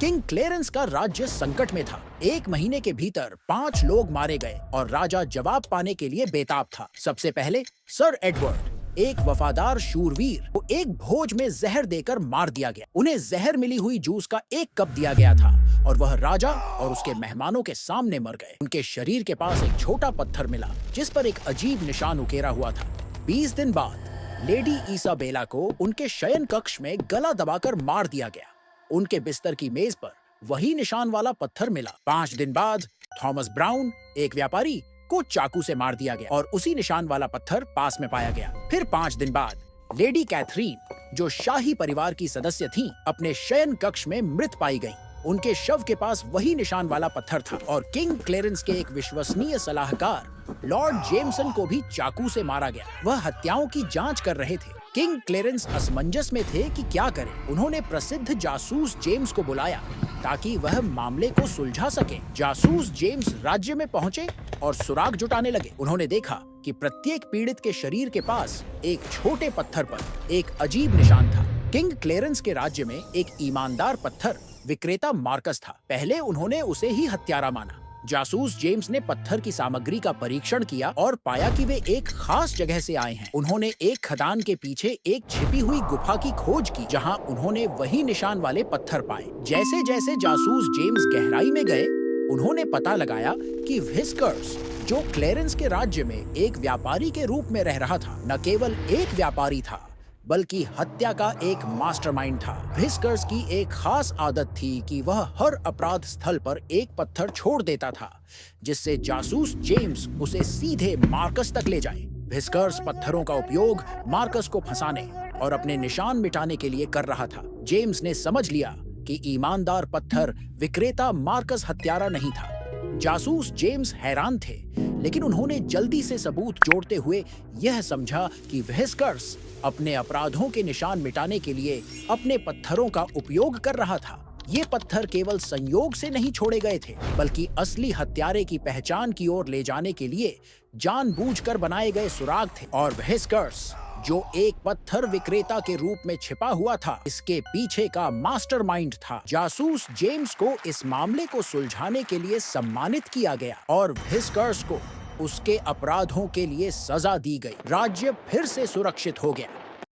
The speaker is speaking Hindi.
किंग क्लेरेंस का राज्य संकट में था। 1 महीने के भीतर 5 लोग मारे गए और राजा जवाब पाने के लिए बेताब था। सबसे पहले सर एडवर्ड, एक वफादार शूरवीर, को एक भोज में जहर देकर मार दिया गया। उन्हें जहर मिली हुई जूस का 1 कप दिया गया था और वह राजा और उसके मेहमानों के सामने मर गए। उनके शरीर के पास एक छोटा पत्थर मिला जिस पर एक अजीब निशान उकेरा हुआ था। 20 दिन बाद लेडी इसाबेला को उनके शयन कक्ष में गला दबाकर मार दिया गया। उनके बिस्तर की मेज पर वही निशान वाला पत्थर मिला। 5 दिन बाद थॉमस ब्राउन, एक व्यापारी, को चाकू से मार दिया गया और उसी निशान वाला पत्थर पास में पाया गया। फिर 5 दिन बाद लेडी कैथरीन, जो शाही परिवार की सदस्य थीं, अपने शयन कक्ष में मृत पाई गईं। उनके शव के पास वही निशान वाला पत्थर था और किंग क्लेरेंस के एक विश्वसनीय सलाहकार लॉर्ड जेमसन को भी चाकू से मारा गया। वह हत्याओं की जांच कर रहे थे। किंग क्लेरेंस असमंजस में थे कि क्या करें। उन्होंने प्रसिद्ध जासूस जेम्स को बुलाया ताकि वह मामले को सुलझा सके। जासूस जेम्स राज्य में पहुंचे और सुराग जुटाने लगे। उन्होंने देखा कि प्रत्येक पीड़ित के शरीर के पास एक छोटे पत्थर पर एक अजीब निशान था। किंग क्लेरेंस के राज्य में एक ईमानदार पत्थर विक्रेता मार्कस था। पहले उन्होंने उसे ही हत्यारा माना। जासूस जेम्स ने पत्थर की सामग्री का परीक्षण किया और पाया कि वे एक खास जगह से आए हैं। उन्होंने एक खदान के पीछे एक छिपी हुई गुफा की खोज की जहां उन्होंने वही निशान वाले पत्थर पाए। जैसे जैसे जासूस जेम्स गहराई में गए, उन्होंने पता लगाया कि व्हिस्कर्स, जो क्लेरेंस के राज्य में एक व्यापारी के रूप में रह रहा था, न केवल एक व्यापारी था बल्कि हत्या का एक मास्टरमाइंड था। व्हिस्कर्स की एक खास आदत थी कि वह हर अपराध स्थल पर एक पत्थर छोड़ देता था जिससे जासूस जेम्स उसे सीधे मार्कस तक ले जाए। व्हिस्कर्स पत्थरों का उपयोग मार्कस को फंसाने और अपने निशान मिटाने के लिए कर रहा था। जेम्स ने समझ लिया कि ईमानदार पत्थर विक्रेता मार्कस हत्यारा नहीं था। जासूस जेम्स हैरान थे, लेकिन उन्होंने जल्दी से सबूत जोड़ते हुए यह समझा कि व्हिस्कर्स अपने अपराधों के निशान मिटाने के लिए अपने पत्थरों का उपयोग कर रहा था। ये पत्थर केवल संयोग से नहीं छोड़े गए थे, बल्कि असली हत्यारे की पहचान की ओर ले जाने के लिए जानबूझकर बनाए गए सुराग थे। और व्हिस्कर्स, जो एक पत्थर विक्रेता के रूप में छिपा हुआ था, इसके पीछे का मास्टरमाइंड था। जासूस जेम्स को इस मामले को सुलझाने के लिए सम्मानित किया गया और व्हिस्कर्स को उसके अपराधों के लिए सजा दी गई। राज्य फिर से सुरक्षित हो गया।